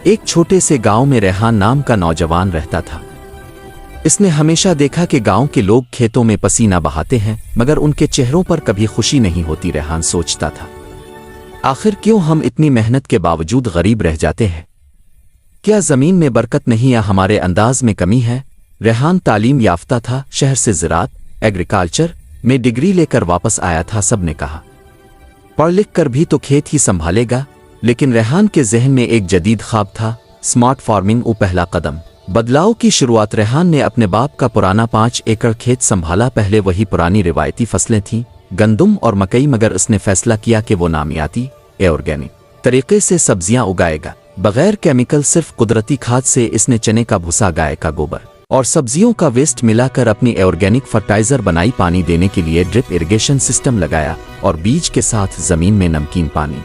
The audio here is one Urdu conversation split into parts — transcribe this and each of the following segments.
ایک چھوٹے سے گاؤں میں ریحان نام کا نوجوان رہتا تھا۔ اس نے ہمیشہ دیکھا کہ گاؤں کے لوگ کھیتوں میں پسینہ بہاتے ہیں مگر ان کے چہروں پر کبھی خوشی نہیں ہوتی۔ ریحان سوچتا تھا، آخر کیوں ہم اتنی محنت کے باوجود غریب رہ جاتے ہیں؟ کیا زمین میں برکت نہیں یا ہمارے انداز میں کمی ہے؟ ریحان تعلیم یافتہ تھا، شہر سے زراعت ایگریکلچر میں ڈگری لے کر واپس آیا تھا۔ سب نے کہا پڑھ لکھ کر بھی تو کھیت ہی سنبھالے گا، لیکن ریحان کے ذہن میں ایک جدید خواب تھا، سمارٹ فارمنگ۔ وہ پہلا قدم بدلاؤ کی شروعات۔ ریحان نے اپنے باپ کا پرانا 5 ایکڑ کھیت سنبھالا۔ پہلے وہی پرانی روایتی فصلیں تھیں، گندم اور مکئی، مگر اس نے فیصلہ کیا کہ وہ نامیاتی آرگینک طریقے سے سبزیاں اگائے گا، بغیر کیمیکل، صرف قدرتی کھاد سے۔ اس نے چنے کا بھوسا، گائے کا گوبر اور سبزیوں کا ویسٹ ملا کر اپنی آرگینک فرٹائزر بنائی۔ پانی دینے کے لیے ڈرپ اریگیشن سسٹم لگایا اور بیج کے ساتھ زمین میں نمکین پانی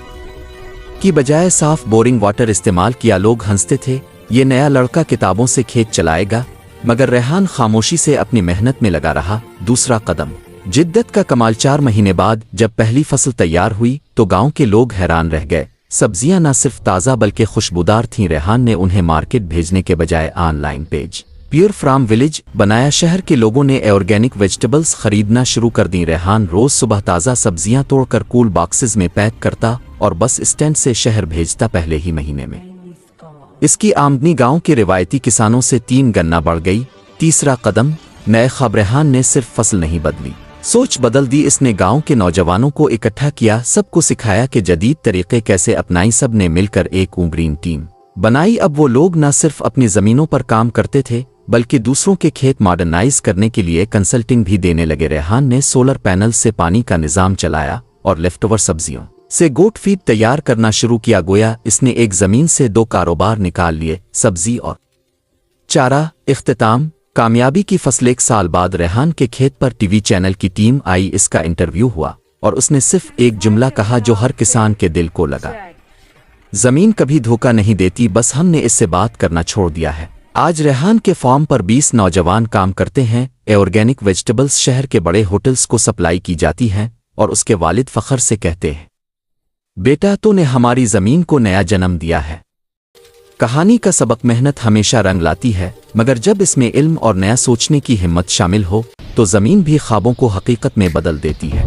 کی بجائے صاف بورنگ واٹر استعمال کیا۔ لوگ ہنستے تھے، یہ نیا لڑکا کتابوں سے کھیت چلائے گا، مگر ریحان خاموشی سے اپنی محنت میں لگا رہا۔ دوسرا قدم جدت کا کمال۔ 4 مہینے بعد جب پہلی فصل تیار ہوئی تو گاؤں کے لوگ حیران رہ گئے۔ سبزیاں نہ صرف تازہ بلکہ خوشبودار تھیں۔ ریحان نے انہیں مارکیٹ بھیجنے کے بجائے on line page pure from village بنایا۔ شہر کے لوگوں نے آرگینک ویجیٹیبلز خریدنا شروع کر دیں۔ ریحان روز صبح تازہ سبزیاں توڑ کر کول باکسز میں پیک کرتا اور بس اسٹینڈ سے شہر بھیجتا۔ پہلے ہی مہینے میں اس کی آمدنی گاؤں کے روایتی کسانوں سے 3 گنا بڑھ گئی۔ تیسرا قدم نئے خواب۔ ریحان نے صرف فصل نہیں بدلی، سوچ بدل دی۔ اس نے گاؤں کے نوجوانوں کو اکٹھا کیا، سب کو سکھایا کہ جدید طریقے کیسے اپنائی۔ سب نے مل کر ایک گرین ٹیم بنائی۔ اب وہ لوگ نہ صرف اپنی زمینوں پر کام کرتے تھے بلکہ دوسروں کے کھیت ماڈرنائز کرنے کے لیے کنسلٹنگ بھی دینے لگے۔ ریحان نے سولر پینل سے پانی کا نظام چلایا اور لیفٹ اوور سبزیوں سے گوٹ فیڈ تیار کرنا شروع کیا۔ گویا اس نے ایک زمین سے 2 کاروبار نکال لیے، سبزی اور چارہ۔ اختتام کامیابی کی فصل۔ 1 سال بعد ریحان کے کھیت پر ٹی وی چینل کی ٹیم آئی۔ اس کا انٹرویو ہوا اور اس نے صرف ایک جملہ کہا جو ہر کسان کے دل کو لگا، زمین کبھی دھوکہ نہیں دیتی، بس ہم نے اس سے بات کرنا چھوڑ دیا ہے۔ آج ریحان کے فارم پر 20 نوجوان کام کرتے ہیں۔ آرگینک ویجیٹیبلز شہر کے بڑے ہوٹلز کو سپلائی کی جاتی ہیں اور اس کے والد فخر سے کہتے ہیں، بیٹا تو نے ہماری زمین کو نیا جنم دیا ہے۔ کہانی کا سبق: محنت ہمیشہ رنگ لاتی ہے، مگر جب اس میں علم اور نیا سوچنے کی ہمت شامل ہو تو زمین بھی خوابوں کو حقیقت میں بدل دیتی ہے۔